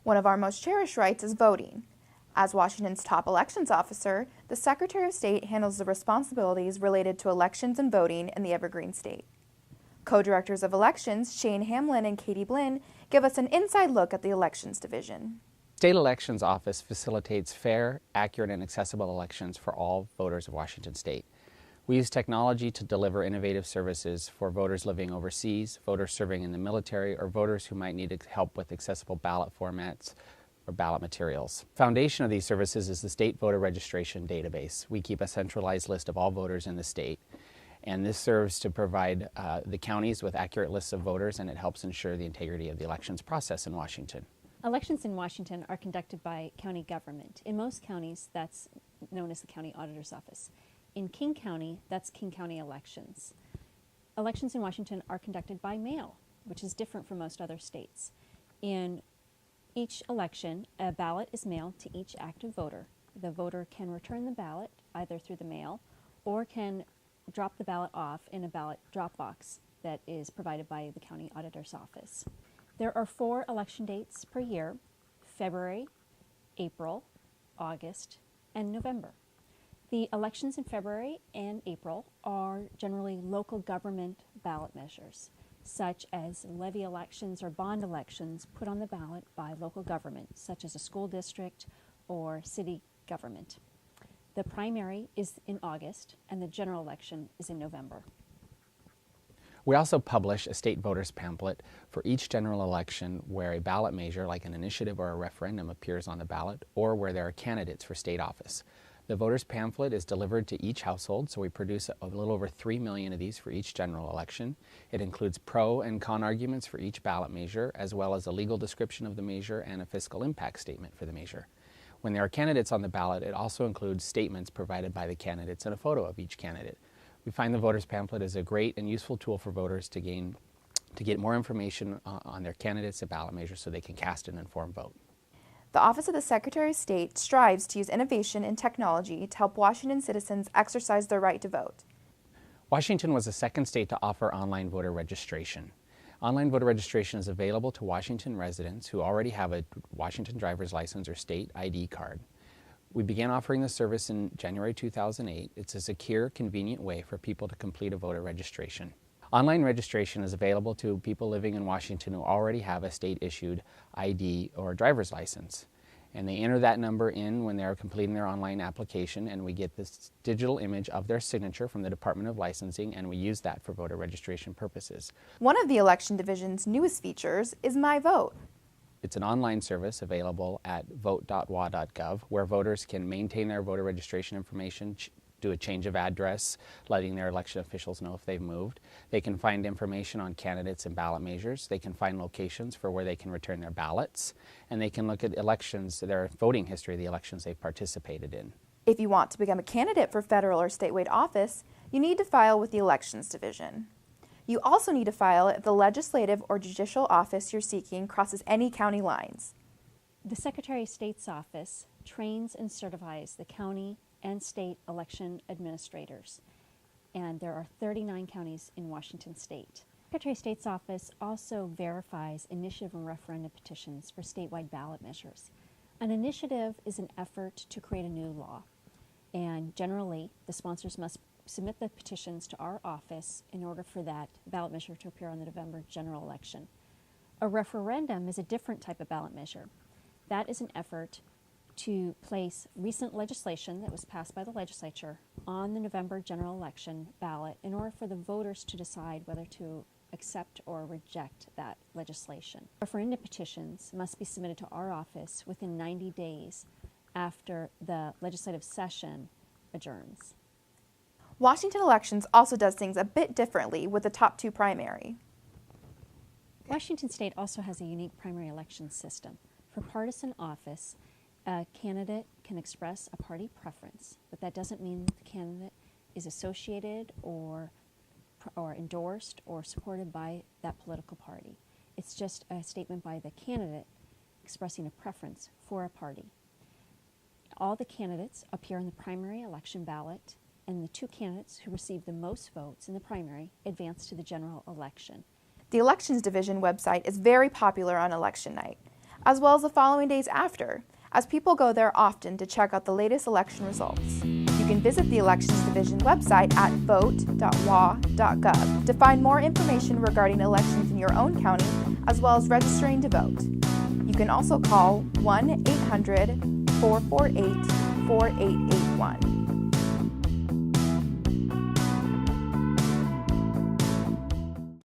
One of our most cherished rights is voting. As Washington's top elections officer, the Secretary of State handles the responsibilities related to elections and voting in the Evergreen State. Co-directors of elections, Shane Hamlin and Katie Blinn, give us an inside look at the Elections Division. State Elections Office facilitates fair, accurate, and accessible elections for all voters of Washington State. We use technology to deliver innovative services for voters living overseas, voters serving in the military, or voters who might need help with accessible ballot formats or ballot materials. The foundation of these services is the State Voter Registration Database. We keep a centralized list of all voters in the state, and this serves to provide the counties with accurate lists of voters, and it helps ensure the integrity of the elections process in Washington. Elections in Washington are conducted by county government. In most counties, that's known as the County Auditor's Office. In King County, that's King County Elections. Elections in Washington are conducted by mail, which is different from most other states. In each election, a ballot is mailed to each active voter. The voter can return the ballot either through the mail or can drop the ballot off in a ballot drop box that is provided by the County Auditor's Office. There are 4 election dates per year: February, April, August, and November. The elections in February and April are generally local government ballot measures, such as levy elections or bond elections put on the ballot by local government, such as a school district or city government. The primary is in August, and the general election is in November. We also publish a state voters pamphlet for each general election where a ballot measure, like an initiative or a referendum, appears on the ballot, or where there are candidates for state office. The voters pamphlet is delivered to each household, so we produce a little over 3 million of these for each general election. It includes pro and con arguments for each ballot measure, as well as a legal description of the measure and a fiscal impact statement for the measure. When there are candidates on the ballot, it also includes statements provided by the candidates and a photo of each candidate. We find the voters pamphlet is a great and useful tool for voters to get more information on their candidates and ballot measures so they can cast an informed vote. The Office of the Secretary of State strives to use innovation and technology to help Washington citizens exercise their right to vote. Washington was the second state to offer online voter registration. Online voter registration is available to Washington residents who already have a Washington driver's license or state ID card. We began offering the service in January 2008. It's a secure, convenient way for people to complete a voter registration. Online registration is available to people living in Washington who already have a state-issued ID or driver's license. And they enter that number in when they're completing their online application, and we get this digital image of their signature from the Department of Licensing, and we use that for voter registration purposes. One of the Election Division's newest features is My Vote. It's an online service available at vote.wa.gov where voters can maintain their voter registration information, do a change of address, letting their election officials know if they've moved. They can find information on candidates and ballot measures. They can find locations for where they can return their ballots. And they can look at elections, their voting history of the elections they've participated in. If you want to become a candidate for federal or statewide office, you need to file with the Elections Division. You also need to file if the legislative or judicial office you're seeking crosses any county lines. The Secretary of State's office trains and certifies the county and state election administrators, and there are 39 counties in Washington state. The Secretary of State's office also verifies initiative and referendum petitions for statewide ballot measures. An initiative is an effort to create a new law, and generally the sponsors must submit the petitions to our office in order for that ballot measure to appear on the November general election. A referendum is a different type of ballot measure. That is an effort to place recent legislation that was passed by the legislature on the November general election ballot in order for the voters to decide whether to accept or reject that legislation. Referendum petitions must be submitted to our office within 90 days after the legislative session adjourns. Washington Elections also does things a bit differently with the top 2 primary. Washington State also has a unique primary election system. For partisan office, a candidate can express a party preference, but that doesn't mean the candidate is associated or endorsed or supported by that political party. It's just a statement by the candidate expressing a preference for a party. All the candidates appear on the primary election ballot, and the 2 candidates who receive the most votes in the primary advance to the general election. The Elections Division website is very popular on election night. as well as the following days after, as people go there often to check out the latest election results. You can visit the Elections Division website at vote.wa.gov to find more information regarding elections in your own county, as well as registering to vote. You can also call 1-800-448-4881.